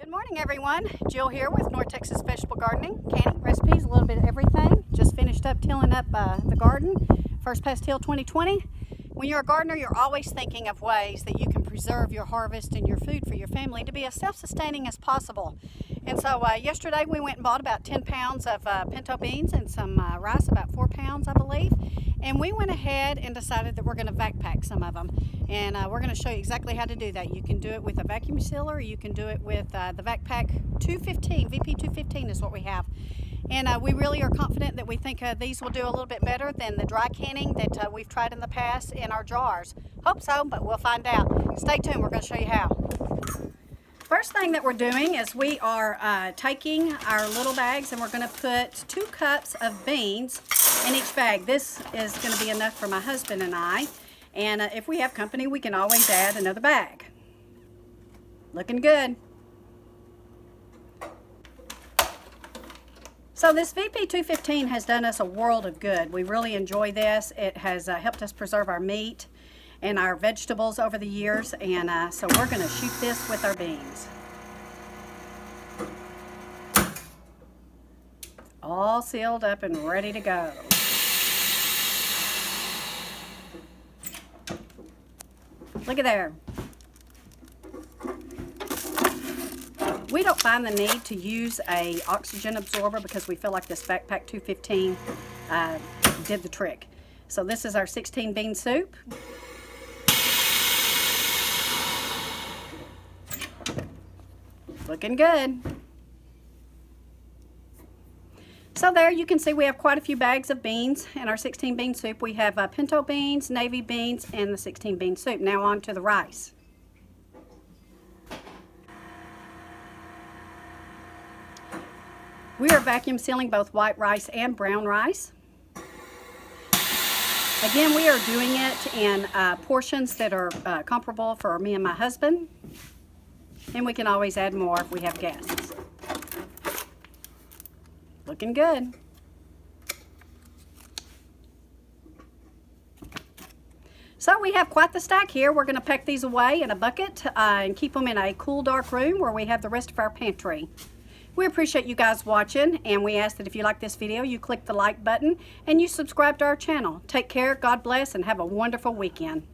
Good morning, everyone. Jill here with North Texas Vegetable Gardening. Canning, recipes, a little bit of everything. Just finished up tilling up the garden. First pass till 2020. When you're a gardener, you're always thinking of ways that you can preserve your harvest and your food for your family to be as self-sustaining as possible. And so yesterday we went and bought about 10 pounds of pinto beans and some rice, about 4 pounds I believe. And we went ahead and decided that we're going to vac pack some of them. And we're going to show you exactly how to do that. You can do it with a vacuum sealer, or you can do it with the VacPack 215, VP 215 is what we have. And we really are confident that we think these will do a little bit better than the dry canning that we've tried in the past in our jars. Hope so, but we'll find out. Stay tuned, we're going to show you how. First thing that we're doing is we are taking our little bags and we're going to put 2 cups of beans in each bag. This is going to be enough for my husband and I. And if we have company, we can always add another bag. Looking good. So this VP 215 has done us a world of good. We really enjoy this. It has helped us preserve our meat and our vegetables over the years, and so we're going to shoot this with our beans. All sealed up and ready to go. Look at there. We don't find the need to use a oxygen absorber because we feel like this VacPack 215 did the trick. So this is our 16 bean soup. Looking good. So there you can see we have quite a few bags of beans in our 16 bean soup. We have pinto beans, navy beans, and the 16 bean soup. Now on to the rice. We are vacuum sealing both white rice and brown rice. Again, we are doing it in portions that are comparable for me and my husband. And we can always add more if we have guests. Looking good. So we have quite the stack here. We're going to pack these away in a bucket and keep them in a cool, dark room where we have the rest of our pantry. We appreciate you guys watching, and we ask that if you like this video, you click the like button and you subscribe to our channel. Take care, God bless, and have a wonderful weekend.